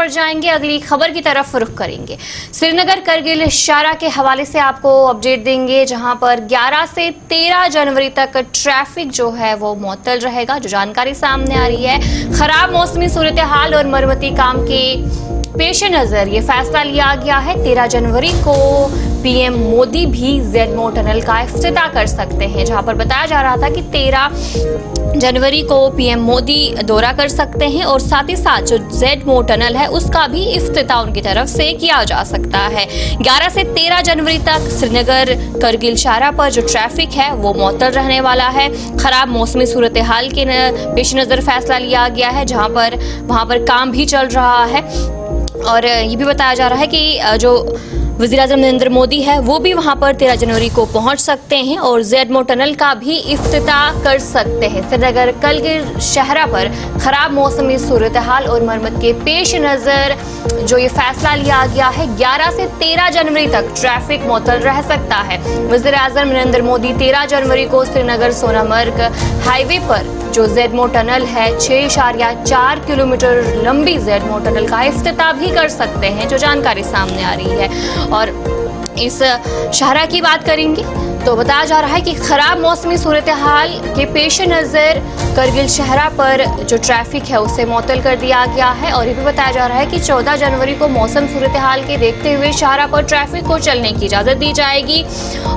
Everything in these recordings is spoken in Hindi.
पर जाएंगे, अगली खबर की तरफ रुख करेंगे। श्रीनगर करगिल शाहरा के हवाले से आपको अपडेट देंगे, जहां पर 11 से 13 जनवरी तक ट्रैफिक जो है वो मुअत्तल रहेगा। जो जानकारी सामने आ रही है, खराब मौसमी सूरत हाल और मरम्मती काम के पेश नजर ये फैसला लिया गया है। 13 जनवरी को पीएम मोदी भी जेडमो टनल का इफ्तिताह कर सकते हैं, जहां पर बताया जा रहा था कि 13 जनवरी को पीएम मोदी दौरा कर सकते हैं और साथ ही साथ जो जेडमो टनल है उसका भी इफ्तिताह उनकी तरफ से किया जा सकता है। 11 से 13 जनवरी तक श्रीनगर करगिल शाहरा पर जो ट्रैफिक है वो मुअत्तल रहने वाला है। खराब मौसमी सूरत हाल के पेश नज़र फैसला लिया गया है, जहां पर वहां पर काम भी चल रहा है। और ये भी बताया जा रहा है कि जो वज़ीर-ए-आज़म नरेंद्र मोदी है वो भी वहां पर 13 जनवरी को पहुंच सकते हैं और जेडमो टनल का भी इफ्तिताह कर सकते हैं। श्रीनगर करगिल शाहरा पर खराब मौसमी सूरत हाल और मरम्मत के पेश नज़र जो ये फैसला लिया गया है, 11 से 13 जनवरी तक ट्रैफिक मुअत्तल रह सकता है। वज़ीर-ए-आज़म नरेंद्र मोदी 13 जनवरी को श्रीनगर सोनामर्ग हाईवे पर जो जेडमो टनल है 6.4 किलोमीटर लंबी जेडमो टनल का इफ्तिताह भी कर सकते हैं, जो जानकारी सामने आ रही है। और इस शाहरा की बात करेंगे तो बताया जा रहा है कि खराब मौसमी सूरत हाल के पेश नज़र करगिल शाहरा पर जो ट्रैफिक है उसे मुअत्तल कर दिया गया है। और ये भी बताया जा रहा है कि 14 जनवरी को मौसम सूरत हाल के देखते हुए शाहरा पर ट्रैफिक को चलने की इजाज़त दी जाएगी।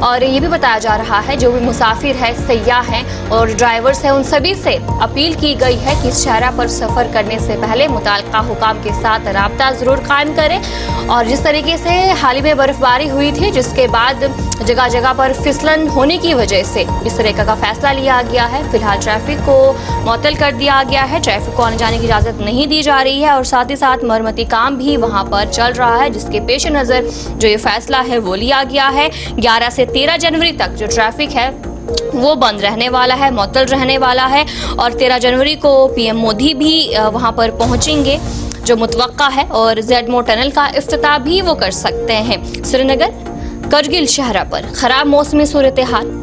और ये भी बताया जा रहा है जो भी मुसाफिर है, सयाह हैं और ड्राइवर्स हैं, उन सभी से अपील की गई है कि इस शाहरा पर सफ़र करने से पहले मुताल्लिका हुकाम के साथ राब्ता ज़रूर कायम करें। और जिस तरीके से हाल ही में बर्फबारी हुई थी, जिसके बाद जगह जगह पर फिसलन होने की वजह से इस तरह का फैसला लिया गया है। फिलहाल ट्रैफिक को मुअत्तल कर दिया गया है, ट्रैफिक को आने जाने की इजाज़त नहीं दी जा रही है और साथ ही साथ मरम्मती काम भी वहां पर चल रहा है, जिसके पेश नज़र जो ये फैसला है वो लिया गया है। 11 से 13 जनवरी तक जो ट्रैफिक है वो बंद रहने वाला है, मुअत्तल रहने वाला है। और 13 जनवरी को पीएम मोदी भी वहां पर पहुंचेंगे जो मुतवक्का है और जेडमो टनल का इफ्तिताह भी वो कर सकते हैं। श्रीनगर करगिल शाहरा पर खराब मौसमी सूरत हाल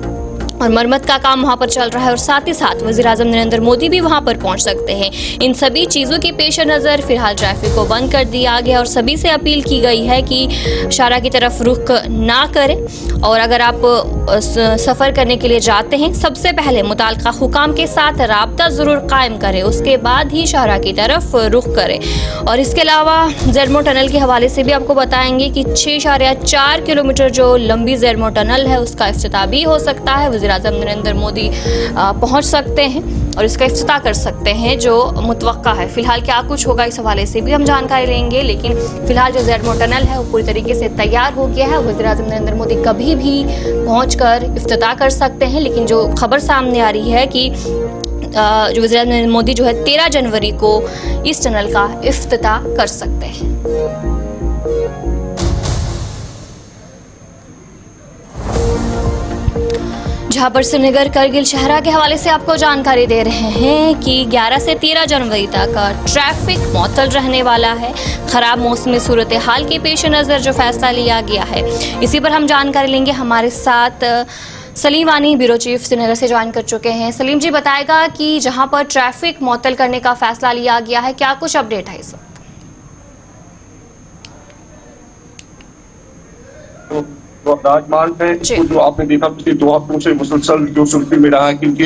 और मरम्मत का काम वहां पर चल रहा है और साथ ही साथ वज़ीर-ए-आज़म नरेंद्र मोदी भी वहां पर पहुंच सकते हैं। इन सभी चीज़ों के पेश नज़र फिलहाल ट्रैफिक को बंद कर दिया गया और सभी से अपील की गई है कि शाहरा की तरफ रुख ना करें। और अगर आप सफ़र करने के लिए जाते हैं, सबसे पहले मुताल्लिका हुकाम के साथ राब्ता ज़रूर कायम करें, उसके बाद ही शाहरा की तरफ रुख करें। और इसके अलावा जेडमो टनल के हवाले से भी आपको बताएंगे कि 6.4 किलोमीटर जो लंबी जेडमो टनल है उसका इफ्तिताह भी हो सकता है। वज़ीर-ए-आज़म नरेंद्र मोदी पहुंच सकते हैं और इसका इफ्तिताह कर सकते हैं जो मुतवक्का है। फिलहाल क्या कुछ होगा इस हवाले से भी हम जानकारी लेंगे, लेकिन फिलहाल जो जेडमो टनल है वो पूरी तरीके से तैयार हो गया है। वज़ीर-ए-आज़म नरेंद्र मोदी कभी भी पहुंचकर इफ्तिताह कर सकते हैं, लेकिन जो खबर सामने आ रही है कि जो वज़ीर-ए-आज़म नरेंद्र मोदी जो है 13 जनवरी को इस टनल का इफ्तिताह कर सकते हैं। जहां पर श्रीनगर करगिल शाहरा के हवाले से आपको जानकारी दे रहे हैं कि 11 से 13 जनवरी तक ट्रैफिक मुअत्तल रहने वाला है। खराब मौसमी सूरत हाल के पेश नज़र जो फैसला लिया गया है, इसी पर हम जानकारी लेंगे। हमारे साथ सलीम वानी ब्यूरो चीफ श्रीनगर से ज्वाइन कर चुके हैं। सलीम जी, बताएगा कि जहां पर ट्रैफिक मुअत्तल करने का फैसला लिया गया है, क्या कुछ अपडेट है इस वक्त? राजमार्ग है, जो आपने देखा पिछले 2 हफ्तों से मुसलसल जो सुर्खी में रहा है, क्योंकि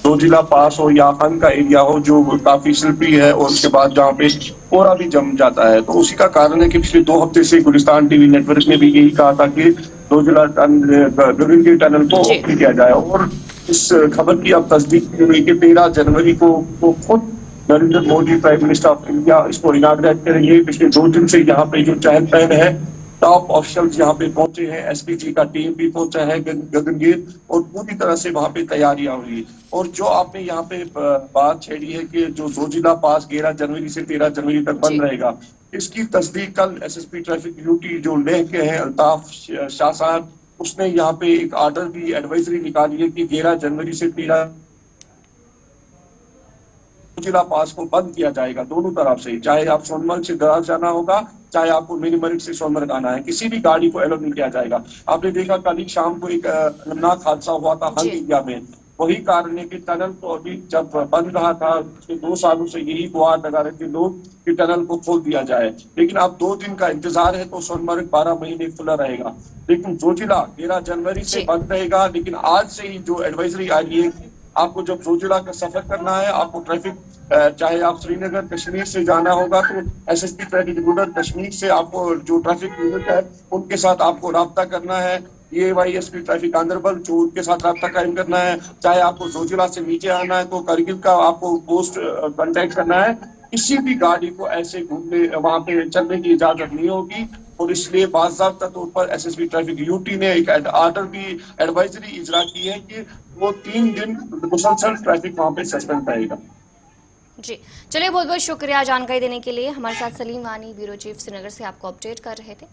दो जिला पास हो या खान का एरिया हो जो काफी स्लिपरी है और उसके बाद जहाँ पे कोहरा भी जम जाता है, तो उसी का कारण है कि पिछले 2 हफ्ते से गुलिस्तान टीवी नेटवर्क ने भी यही कहा था कि 2 जिला करगिल के टनल को ओपन किया जाए। और इस खबर की अब तस्दीक हुई कि 13 जनवरी को खुद Narendra Modi prime minister of India इसको इनाग्रेट करेंगे। पिछले 2 दिन से यहाँ पे जो चहल पहल है, टॉप ऑफिशियल्स यहाँ पे पहुंचे हैं, एसपीजी का टीम भी पहुंचा है गगनगीर, और पूरी तरह से वहाँ पे तैयारियां हुई। और जो आपने यहाँ पे बात छेड़ी है कि जो जोजिला पास 11 जनवरी से 13 जनवरी तक बंद रहेगा, इसकी तस्दीक कल एसएसपी ट्रैफिक ड्यूटी जो लेह के हैं अल्ताफ शाह साहब, उसने यहाँ पे एक आर्डर की एडवाइजरी निकाली है कि 11 जनवरी से 13 जिला पास को बंद किया जाएगा दोनों तरफ से। चाहे आप सोनमर्ग से दराज जाना होगा, चाहे आपको मिनीमर्ग से सोनमर्ग आना है, किसी भी गाड़ी को एलो नहीं किया जाएगा। आपने देखा कल शाम को एक अलमनाक हादसा हुआ था हल्दिया में, वही कारण है कि टनल तो अभी जब बंद रहा था पिछले 2 सालों से यही गुहार लगा रहे थे लोग कि टनल को खोल दिया जाए, लेकिन अब 2 दिन का इंतजार है तो सोनमर्ग 12 महीने खुला रहेगा। लेकिन जोजिला 13 जनवरी से जी। बंद रहेगा, लेकिन आज से ही जो एडवाइजरी आ रही है कि आपको जब जोजिला का सफर करना है, आपको ट्रैफिक चाहे आप श्रीनगर कश्मीर से जाना होगा तो एसएसपी ट्रैफिक रूरल कश्मीर से आपको जो ट्रैफिक यूनिट है उनके साथ आपको राब्ता करना है। AYSP ट्रैफिक गांधरबल जो उनके साथ राब्ता कायम करना है। चाहे आपको जोजिला से नीचे आना है तो करगिल का आपको पोस्ट कांटेक्ट करना है। किसी भी गाड़ी को ऐसे घूमने वहां पे चलने की इजाजत नहीं होगी और इसलिए बाज़ाब्ता तौर पर एसएसपी ट्रैफिक यूटी ने एक आर्डर भी एडवाइजरी इजरा की है कि वो 3 दिन मुसलसल ट्रैफिक वहां पे सस्पेंड रहेगा। जी, चलिए बहुत बहुत शुक्रिया जानकारी देने के लिए। हमारे साथ सलीम वानी, ब्यूरो चीफ श्रीनगर से आपको अपडेट कर रहे थे।